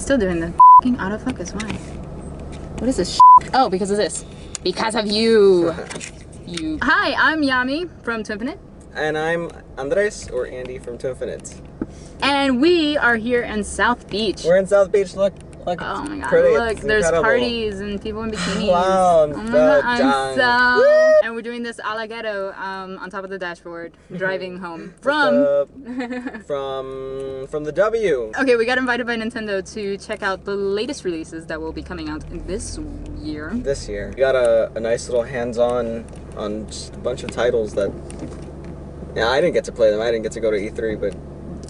still doing the f***ing autofocus. Why? What is this shit? Oh, because of this. Because of you. You. Hi, I'm Yami from 2013's. And I'm Andres, or Andy from 2013's. And we are here in South Beach. We're in South Beach. Look, oh my god, pretty. look, It's there's incredible. Parties and people in bikinis. Wow, oh my god, I'm so... Woo! And we're doing this a la ghetto on top of the dashboard, driving home from... from the W. Okay, we got invited by Nintendo to check out the latest releases that will be coming out this year. This year. We got a nice little hands-on on just a bunch of titles that... Yeah, I didn't get to play them. I didn't get to go to E3, but...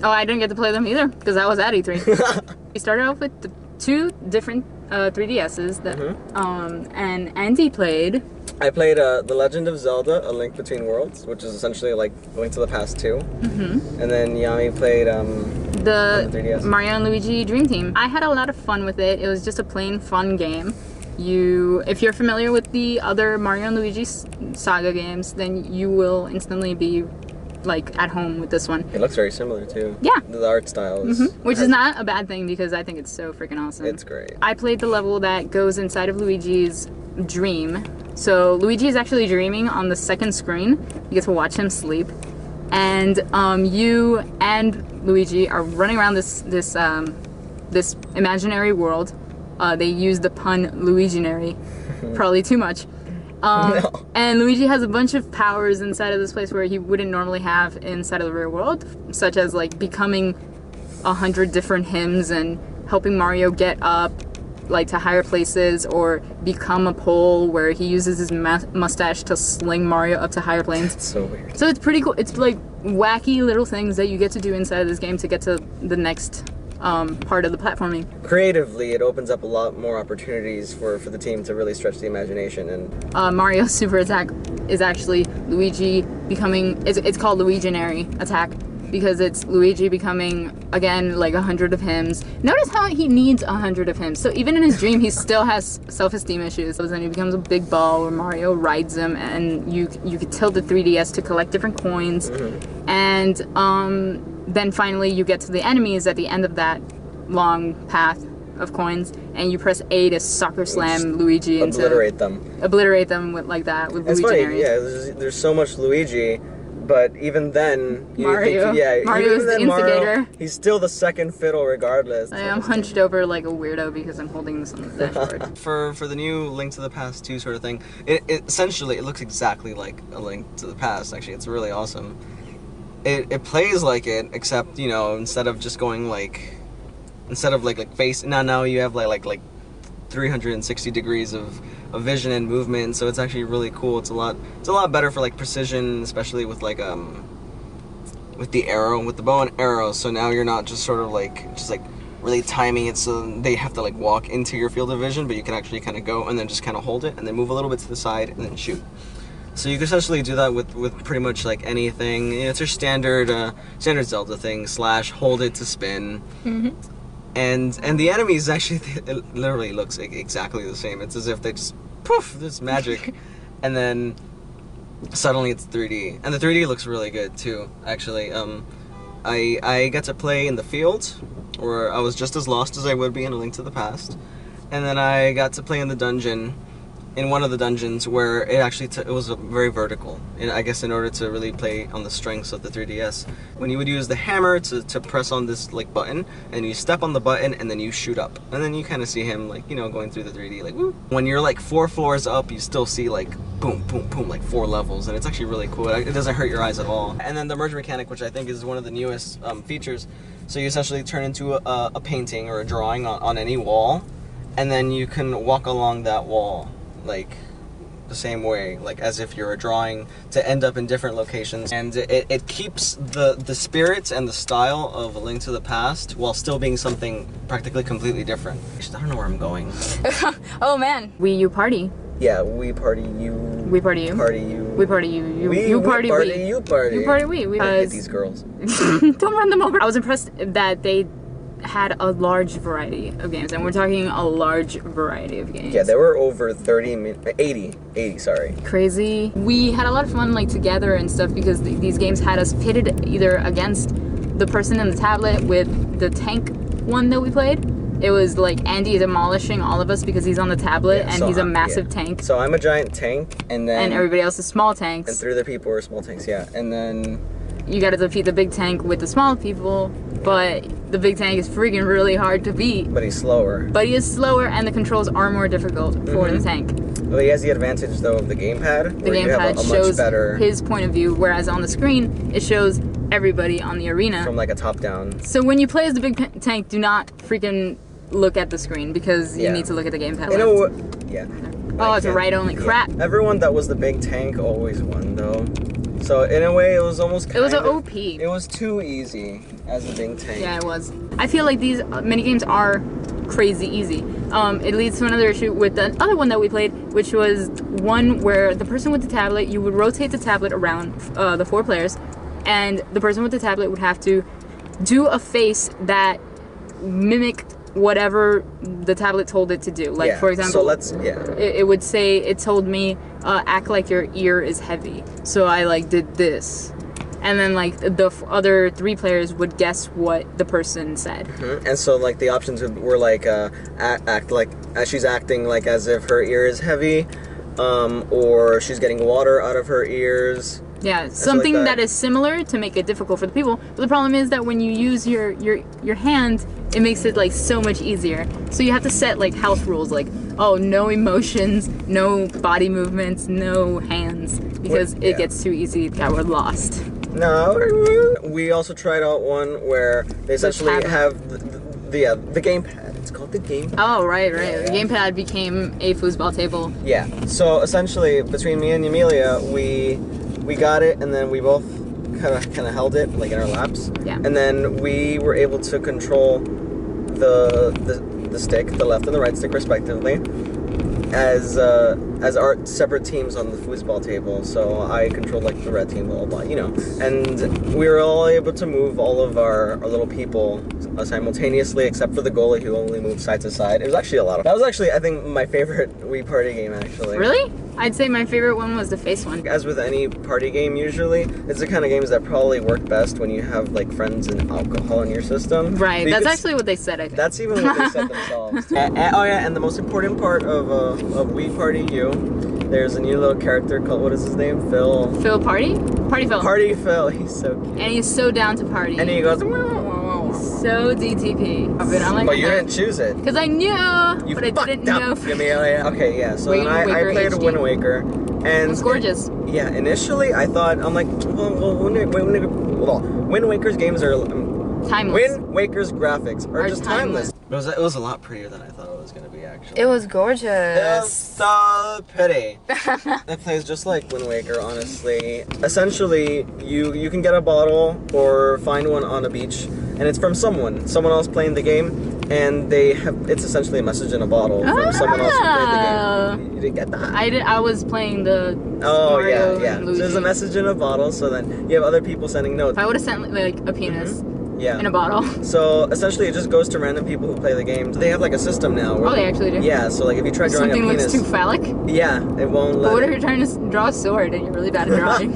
Oh, I didn't get to play them either, because I was at E3. We started off with the two different 3DSs, that, and Andy played... I played The Legend of Zelda, A Link Between Worlds, which is essentially like Link to the Past 2. And then Yami played the 3DS. Mario and Luigi Dream Team. I had a lot of fun with it. It was just a plain fun game. If you're familiar with the other Mario and Luigi saga games, then you will instantly be like at home with this one. It looks very similar too. Yeah. The art style is... Which is not a bad thing because I think it's so freaking awesome. It's great. I played the level that goes inside of Luigi's dream. So Luigi is actually dreaming on the second screen. You get to watch him sleep. And you and Luigi are running around this imaginary world. They use the pun Luiginary, probably too much. No. And Luigi has a bunch of powers inside of this place where he wouldn't normally have inside of the real world, such as like becoming 100 different hymns and helping Mario get up like to higher places, or become a pole where he uses his mustache to sling Mario up to higher planes. It's so weird. So it's pretty cool. It's like wacky little things that you get to do inside of this game to get to the next part of the platforming. Creatively, it opens up a lot more opportunities for the team to really stretch the imagination. And Mario's super attack is actually Luigi becoming, it's called Luiginary attack, because it's Luigi becoming, again, like 100 of hymns. Notice how he needs 100 of hymns. So even in his dream, he still has self-esteem issues. So then he becomes a big ball where Mario rides him, and you could tilt the 3DS to collect different coins. And then finally you get to the enemies at the end of that long path of coins, and you press A to soccer slam Luigi into... Obliterate them. Obliterate them with, like that, with It's Luigi. funny, yeah, there's so much Luigi, but even then... Mario. Mario's the instigator. Mario, he's still the second fiddle regardless. I am hunched over like a weirdo because I'm holding this on the dashboard. For the new Link to the Past 2 sort of thing, it essentially, it looks exactly like a Link to the Past, actually. It's really awesome. It plays like it, except, you know, instead of just going like... Instead of like face... Now you have like 360 degrees of vision and movement, so it's actually really cool. It's a lot better for like precision, especially with like with the arrow, with the bow and arrow. So now you're not just sort of like really timing it so they have to like walk into your field of vision, but you can actually kind of go and then just kind of hold it and then move a little bit to the side and then shoot. So you can essentially do that with pretty much like anything. You know, it's your standard Zelda thing, / hold it to spin. And the enemies actually, it literally looks exactly the same. It's as if they just, poof, this magic. And then suddenly it's 3D. And the 3D looks really good too, actually. I got to play in the field, where I was just as lost as I would be in A Link to the Past. And then I got to play in the dungeon, in one of the dungeons, where it actually it was very vertical. And I guess in order to really play on the strengths of the 3DS, when you would use the hammer to press on this like button, and you step on the button and then you shoot up, and then you kind of see him like, you know, going through the 3D like woo. When you're like 4 floors up, you still see like boom boom boom, like 4 levels, and it's actually really cool. It doesn't hurt your eyes at all. And then the merge mechanic, which I think is one of the newest features. So you essentially turn into a painting or a drawing on any wall, and then you can walk along that wall like the same way, like as if you're a drawing, to end up in different locations. And it keeps the spirits and the style of A Link to the Past while still being something practically completely different. I don't know where I'm going. Oh man. You party. Yeah, we party you. We party you. Party you. We party you. You party we. You party. You party we. I hate these girls. Don't run them over. I was impressed that they had a large variety of games, and we're talking a large variety of games. Yeah, there were over 80, sorry. Crazy. We had a lot of fun like together and stuff, because these games had us pitted either against the person in the tablet with the tank one that we played, it was like Andy demolishing all of us because he's on the tablet and so he's a massive tank. So I'm a giant tank, and everybody else is small tanks. And 3 other people are small tanks, yeah. And then you got to defeat the big tank with the small people, but the big tank is freaking really hard to beat. But he's slower. But he is slower, and the controls are more difficult for the tank. Well, he has the advantage though of the gamepad. The gamepad shows his point of view, whereas on the screen it shows everybody on the arena from like a top down. So when you play as the big tank, do not freaking look at the screen because you need to look at the gamepad. Oh, it's a right only crap. Everyone that was the big tank always won though. So in a way, it was almost it was an OP. It was too easy as a big tank. Yeah, it was. I feel like these mini games are crazy easy. It leads to another issue with the other one that we played, which was one where the person with the tablet, you would rotate the tablet around the 4 players, and the person with the tablet would have to do a face that mimicked whatever the tablet told it to do. Like, for example, it would say, it told me, act like your ear is heavy. So I like did this. And then like the other 3 players would guess what the person said. And so like the options were like act like she's acting like as if her ear is heavy, or she's getting water out of her ears. Yeah, something like that is similar to make it difficult for the people. But the problem is that when you use your hand, it makes it like so much easier. So you have to set like house rules, like, oh, no emotions, no body movements, no hands, because it gets too easy that we're lost. No, we also tried out one where they essentially have the gamepad. It's called the gamepad. Oh, right. Yeah. The gamepad became a foosball table. Yeah. So essentially, between me and Emilia, we got it, and then we both kind of held it like in our laps. Yeah. And then we were able to control the stick, the left and the right stick respectively, as our separate teams on the foosball table. So I controlled like the red team, blah blah, you know. And we were all able to move all of our little people simultaneously, except for the goalie who only moved side to side. It was actually a lot of fun. That was actually, I think, my favorite Wii party game actually. Really? I'd say my favorite one was the face one. As with any party game usually, it's the kind of games that probably work best when you have like friends and alcohol in your system. Right, that's actually what they said, I think. That's even what they said themselves. Oh yeah, and the most important part of Wii Party U, there's a new little character called, what is his name? Phil. Phil Party? Party Phil. Party Phil, he's so cute. And he's so down to party. And he goes, so DTP. But you didn't choose it. Because I knew, but I didn't know. Okay, yeah, so then I played HD. Wind Waker. And it was gorgeous. Yeah, initially I thought, I'm like, Wind Waker's games are timeless. Wind Waker's graphics are just timeless. It was a lot prettier than I thought it was going to be, actually. It was gorgeous. It was so pretty. It plays just like Wind Waker, honestly. Essentially, you can get a bottle or find one on a beach, and it's from someone else playing the game, and it's essentially a message in a bottle from someone else who played the game. You didn't get that? I was playing the Mario yeah. So there's a message in a bottle, so then you have other people sending notes. If I would have sent like a penis. Yeah. In a bottle. So essentially, it just goes to random people who play the game. So they have like a system now. Where they actually do. Yeah. So like if you try drawing a penis, something looks too phallic. Yeah, it won't let. But what if you're trying to draw a sword and you're really bad at drawing?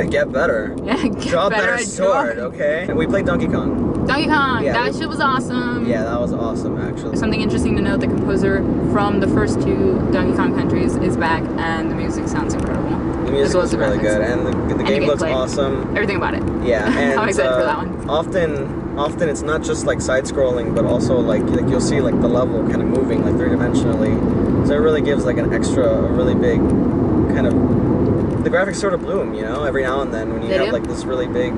Get better. Yeah, draw better sword. Okay. And we played Donkey Kong. Donkey Kong. Yeah, that shit was awesome. Yeah, that was awesome actually. Something interesting to note: the composer from the first 2 Donkey Kong countries is back, and the music sounds incredible. The music was really good, and the game looks awesome. Everything about it. Yeah, and I'm excited for that one. Often it's not just like side-scrolling, but also like you'll see like the level kind of moving like 3-dimensionally. So it really gives like a really big kind of, the graphics sort of bloom, you know, every now and then when you have like this really big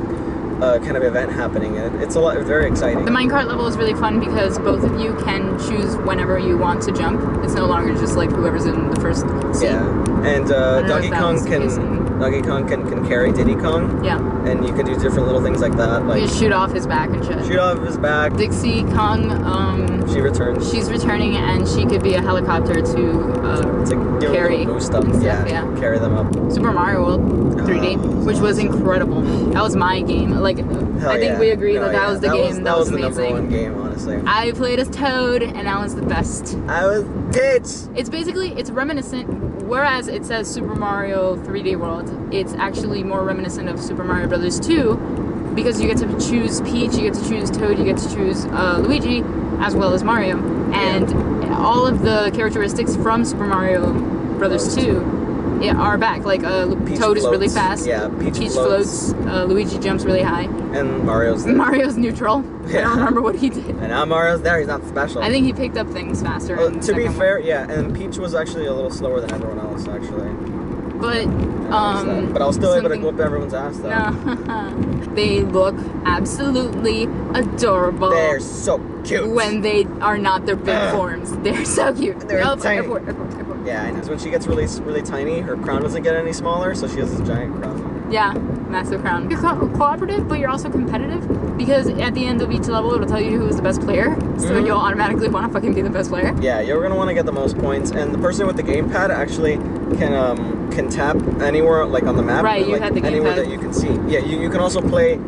kind of event happening. It's very exciting. The minecart level is really fun because both of you can choose whenever you want to jump. It's no longer just like whoever's in the first seat. Yeah, and Donkey Kong can carry Diddy Kong. Yeah. And you can do different little things like that. Like you just shoot off his back and shit. Shoot off his back. Dixie Kong, she returns. She's returning, and she could be a helicopter to carry boost up. Yeah, carry them up. Super Mario World 3D, which was incredible. That was my game. Like, I think we agree that was the game that was amazing. That was the number 1 game, honestly. I played as Toad, and that was the best. I was Peach. It's reminiscent. Whereas it says Super Mario 3D World, it's actually more reminiscent of Super Mario Brothers 2 because you get to choose Peach, you get to choose Toad, you get to choose Luigi, as well as Mario. And all of the characteristics from Super Mario Brothers 2 are back. Like Toad is really fast. Yeah, Peach floats. Luigi jumps really high. And Mario's there. Mario's neutral. Yeah. I don't remember what he did. And now Mario's there. He's not special. I think he picked up things faster. To be fair, yeah, and Peach was actually a little slower than everyone else, actually. But but I was still able to whoop everyone's ass, though. No. They look absolutely adorable. They're so cute. When they are not their big forms. They're so cute. They're tiny. Airport. Yeah, I know. So when she gets really tiny, her crown doesn't get any smaller, so she has this giant crown. Yeah, massive crown. You're cooperative, but you're also competitive, because at the end of each level, it'll tell you who is the best player, so you'll automatically want to fucking be the best player. Yeah, you're gonna want to get the most points, and the person with the gamepad actually can tap anywhere, like on the map. Right, you like, had the anywhere gamepad. that you can see. Yeah, you can also play.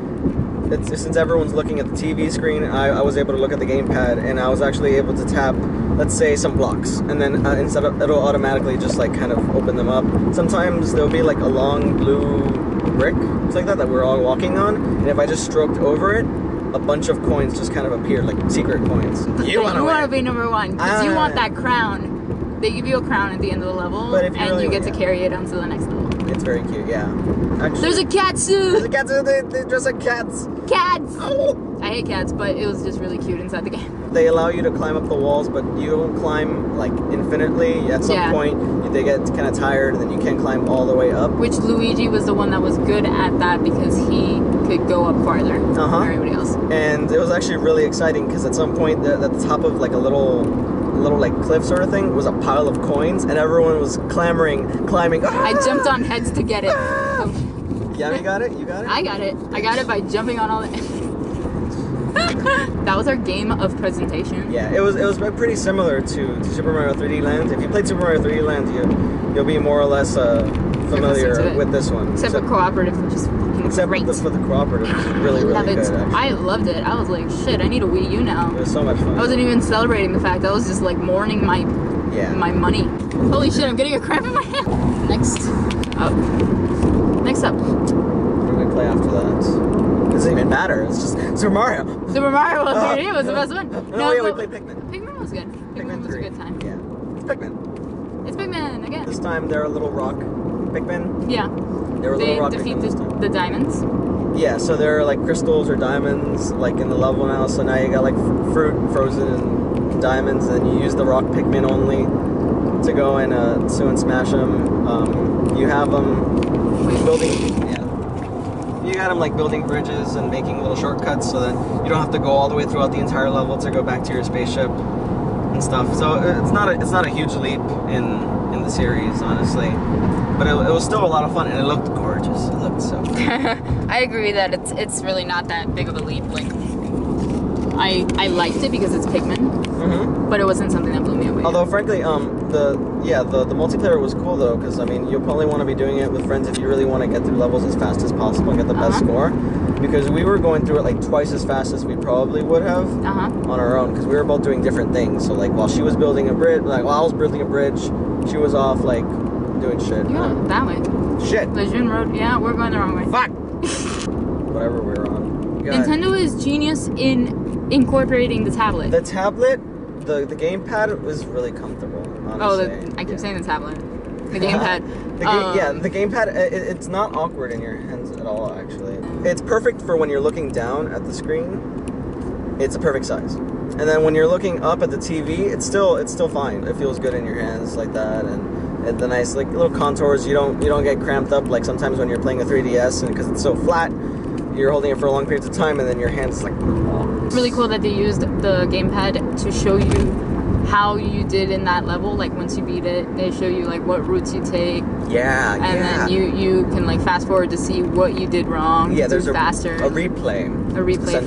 Since everyone's looking at the TV screen, I was able to look at the gamepad, and I was actually able to tap, let's say, some blocks, and then instead of it'll automatically just like kind of open them up. Sometimes there'll be like a long blue brick, it's like that we're all walking on, and if I just stroked over it, a bunch of coins just kind of appeared, like secret coins. You want to be number one, because you want that crown. They give you a crown at the end of the level, and really, you get to carry it onto the next level. It's very cute, yeah. Actually, there's a katsu! There's a katsu, they dress like cats. Cats! Oh. I hate cats, but it was just really cute inside the game. They allow you to climb up the walls, but you don't climb like infinitely. At some point, they get kind of tired, and then you can't climb all the way up. Which Luigi was the one that was good at that, because he could go up farther than everybody else. And it was actually really exciting, because at some point, at the top of like a little like cliff sort of thing was a pile of coins, and everyone was clamoring, climbing. Ah! I jumped on heads to get it. Ah! Yeah, you got it? You got it? I got it. I got it by jumping on all the... That was our game of presentation. Yeah, it was pretty similar to Super Mario 3D Land. If you played Super Mario 3D Land, you'll be more or less familiar with this one. Except for cooperative, which is fucking great. Except for the cooperative, which is really good. Actually. I loved it. I was like, shit, I need a Wii U now. It was so much fun. I wasn't even celebrating the fact. I was just like mourning my money. Holy shit, I'm getting a cramp in my hand. Next up. What do we play after that? It doesn't even matter. It's just Super Mario. Super Mario 3D was the best one. No, we played Pikmin. Pikmin was good. Pikmin was a good time. Yeah. It's Pikmin. It's Pikmin again. This time they're a little rock Pikmin. Yeah. They defeat the diamonds. Yeah, so they're like crystals or diamonds like in the level now. So now you got like fruit frozen in diamonds, and you use the rock Pikmin only to go and smash them. You have them building. You got them like building bridges and making little shortcuts, so that you don't have to go all the way throughout the entire level to go back to your spaceship and stuff. So it's not a huge leap in the series, honestly, but it was still a lot of fun, and it looked gorgeous. It looked so good. I agree that it's really not that big of a leap. Like I liked it because it's Pikmin, but it wasn't something that blew me away. Although frankly, the multiplayer was cool though, because I mean you'll probably want to be doing it with friends if you really want to get through levels as fast as possible and get the best score. Because we were going through it like twice as fast as we probably would have on our own, because we were both doing different things. So like while she was building a bridge, like while I was building a bridge, she was off like doing shit. Yeah, that way. Shit. The June Road. Yeah, we're going the wrong way. Fuck. Whatever we're on. Nintendo is genius in incorporating the tablet. The tablet, the gamepad was really comfortable. Honestly. I keep saying the tablet. The gamepad. The gamepad. It's not awkward in your hands at all. Actually, it's perfect for when you're looking down at the screen. It's a perfect size. And then when you're looking up at the TV, it's still fine. It feels good in your hands like that, and the nice like little contours. You don't get cramped up like sometimes when you're playing a 3DS, and because it's so flat, you're holding it for long periods of time, and then your hands like. Really cool that they used the gamepad to show you how you did in that level. Like once you beat it, they show you like what routes you take. Yeah, and then you can like fast forward to see what you did wrong. Yeah, there's faster. A replay. A replay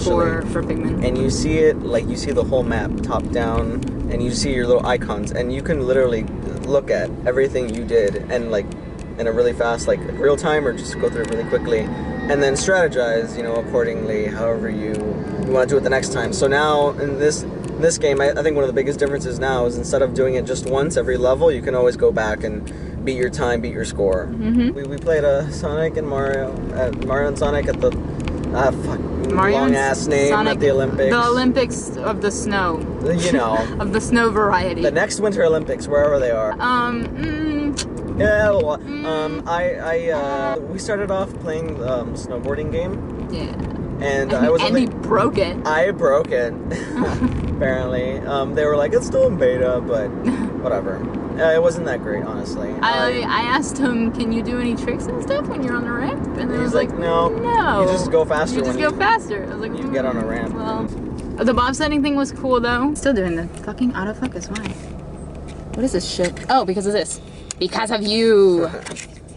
for Pikmin. And you see it like you see the whole map top down, and you see your little icons, and you can literally look at everything you did and like in a really fast like real time, or just go through it really quickly, and then strategize, accordingly, however you want to do it the next time. So now in this game, I think one of the biggest differences now is instead of doing it just once every level, you can always go back and beat your time, beat your score. We played Sonic and Mario and Sonic at the Fuck. Mario Long and ass name Sonic, at the Olympics. The Olympics of the snow. You know. Of the snow variety. The next Winter Olympics, wherever they are. Yeah, well, we started off playing snowboarding game. Yeah. And I was and he broke it. I broke it. Apparently. They were like, it's still in beta, but whatever. It wasn't that great, honestly. I asked him, can you do any tricks and stuff when you're on the ramp? And he was like, no. You just go faster. You just go faster. I was like, you get on a ramp. Well, the bobsledding thing was cool though. Still doing the fucking autofocus. Why? What is this shit? Oh, because of this. Because of you.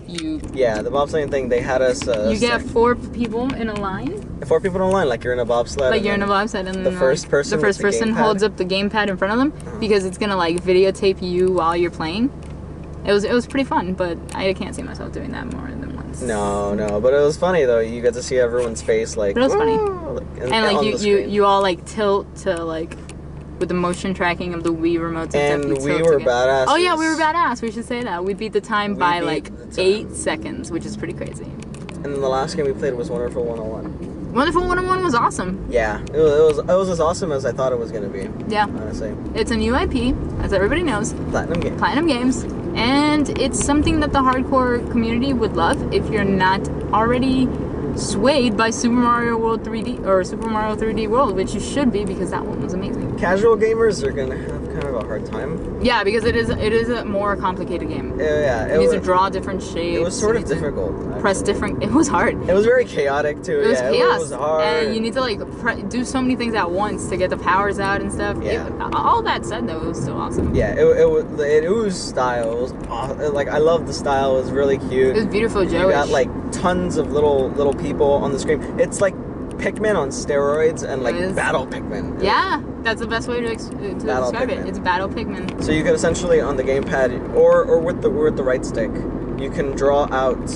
You. Yeah, the bobsledding thing, they had us. You get 4 people in a line. 4 people in a line, like you're in a bobsled. Like you're in a bobsled, and the first person holds up the gamepad in front of them because it's gonna like videotape you while you're playing. It was pretty fun, but I can't see myself doing that more than once. No, but it was funny though. You get to see everyone's face, like. But it was funny. And like you all like tilt to like. With the motion tracking of the Wii remotes and stuff. And we were badass. Oh yeah, we were badass. We should say that. We beat the time by like 8 seconds, which is pretty crazy. And then the last game we played was Wonderful 101. Wonderful 101 was awesome. Yeah, it was as awesome as I thought it was gonna be. Yeah. Honestly. It's a new IP, as everybody knows. Platinum Games. And it's something that the hardcore community would love if you're not already swayed by Super Mario World 3D or Super Mario 3D World, which you should be because that one was amazing. Casual gamers are gonna have kind of a hard time. Yeah, because it is a more complicated game. Yeah, you need to draw different shapes. It was sort of difficult. Press different. It was hard. It was very chaotic too. It was chaos. It was hard. And you need to like do so many things at once to get the powers out and stuff. Yeah. All that said, though, it was still awesome. Yeah, it oozed style. It was awesome. Like I loved the style. It was really cute. It was beautiful, Joe. You got like tons of little people on the screen. It's like Pikmin on steroids and like battle Pikmin. Yeah, that's the best way to describe it. It's battle Pikmin. So you could essentially on the gamepad or with the right stick, you can draw out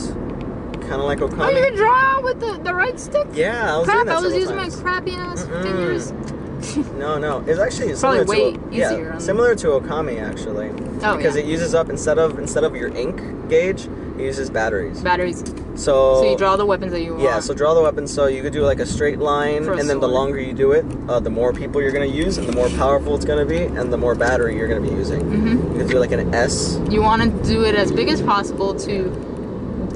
kind of like Okami. Oh, you can draw with the right stick? Yeah, I was Crap, doing that I was using times. my crappy ass fingers. No, it's actually probably way easier. Similar to Okami actually. Oh, because it uses up instead of your ink gauge, it uses batteries. So you draw the weapons that you want. Yeah, so draw the weapons. So you could do like a straight line, and then the longer you do it, the more people you're gonna use, and the more powerful it's gonna be, and the more battery you're gonna be using. You could do like an S. You want to do it as big as possible to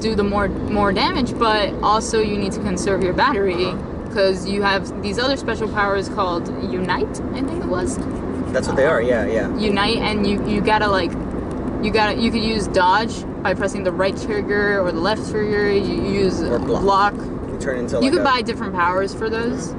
do the more damage, but also you need to conserve your battery because you have these other special powers called Unite. I think it was. That's what they are. Yeah. Unite, and you could use dodge by pressing the right trigger or the left trigger. You use block. You turn into. You could buy different powers for those,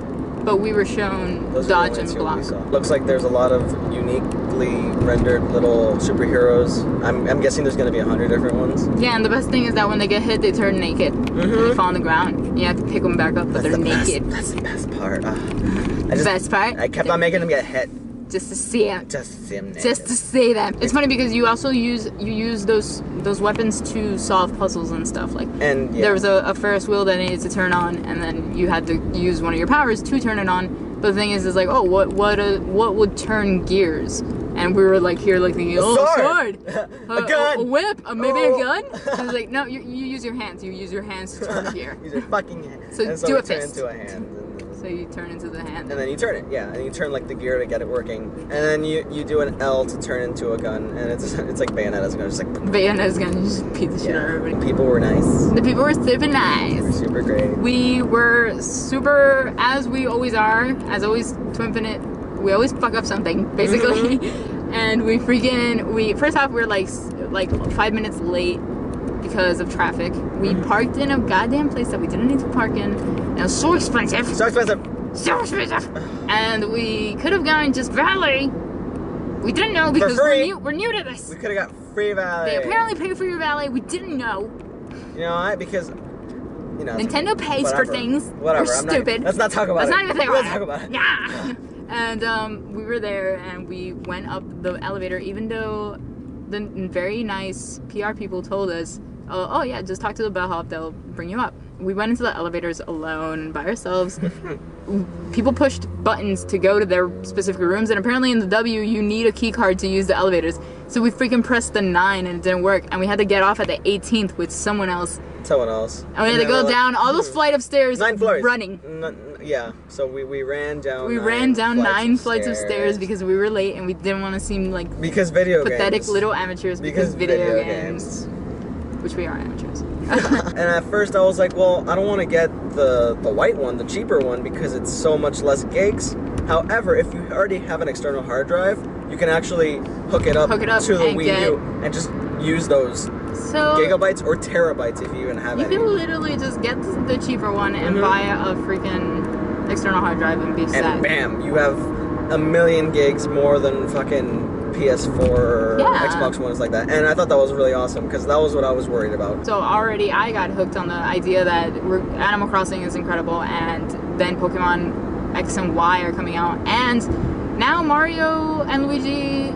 but we were shown dodge and block. Looks like there's a lot of uniquely rendered little superheroes. I'm guessing there's gonna be 100 different ones. Yeah, and the best thing is that when they get hit, they turn naked. They fall on the ground. You have to pick them back up, but they're naked. That's the best part. Best part? I kept on making them get hit. Just to see them. Just to see them. Just to see them. It's funny because you also use those weapons to solve puzzles and stuff. Like there was a Ferris wheel that needed to turn on, and then you had to use one of your powers to turn it on. But the thing is like, oh, what would turn gears? And we were like here, like thinking, sword, a gun, a whip, maybe a gun. And I was like, no, you use your hands. You use your hands to turn a gear. Use your fucking hands. So do a fist. Into a hand. So you turn into the hand. And then you turn it, and you turn like the gear to get it working. And then you do an L to turn into a gun, and it's like Bayonetta's gun, just like Bayonetta's gun, just beat the shit out of everybody. People were nice. The people were super nice. They were super great. We were super, as we always are, as always to Infinite, we always fuck up something, basically. And we first off, we were like 5 minutes late because of traffic. We parked in a goddamn place that we didn't need to park in. And it was so expensive. And we could have gone just valet. We didn't know because we're new to this. We could have got free valet. They apparently pay for your valet. We didn't know. You know why? Because Nintendo pays for things. Whatever. We're stupid. Let's not talk about it. Let's not even think about it. Talk about it. Yeah. And we were there, and we went up the elevator, even though the very nice PR people told us, oh yeah, just talk to the bellhop, they'll bring you up. We went into the elevators alone, by ourselves. People pushed buttons to go to their specific rooms, and apparently in the W, you need a key card to use the elevators. So we freaking pressed the 9 and it didn't work, and we had to get off at the 18th with someone else someone else. And we had to go down all those flight of stairs. 9 floors. Running. Yeah. So we ran down. We ran down 9 flights of stairs because we were late and we didn't want to seem like pathetic little amateurs because video games. Which we are amateurs. And at first I was like, well, I don't want to get the white one, the cheaper one, because it's so much less gigs. However, if you already have an external hard drive, you can actually hook it up to the Wii U and just use those gigabytes or terabytes if you even have any. You can literally just get the cheaper one and buy a freaking external hard drive and be set. And bam, you have a million gigs more than fucking PS4 or Xbox One is like that. And I thought that was really awesome because that was what I was worried about. So already I got hooked on the idea that Animal Crossing is incredible, and then Pokemon X and Y are coming out, and now Mario and Luigi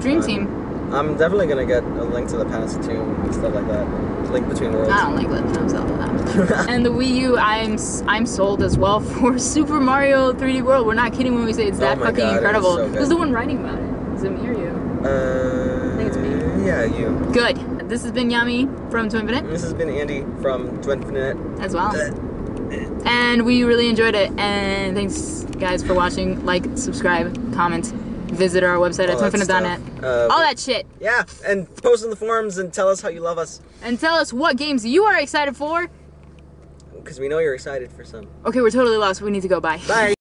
Dream Team. I'm definitely gonna get a Link to the Past too and stuff like that. Link Between Worlds. I don't like Legend of Zelda that. And the Wii U, I'm sold as well for Super Mario 3D World. We're not kidding when we say it's that fucking incredible. So who's the one writing about it? Is it me or you? I think it's me. Yeah, you. Good. This has been Yami from Twinfinite. This has been Andy from Twinfinite. As well. And we really enjoyed it. And thanks, guys, for watching. Like, subscribe, comment, visit our website at twinfinite.net. All that shit. Yeah, and post in the forums and tell us how you love us. And tell us what games you are excited for. Because we know you're excited for some. Okay, we're totally lost. We need to go. Bye. Bye.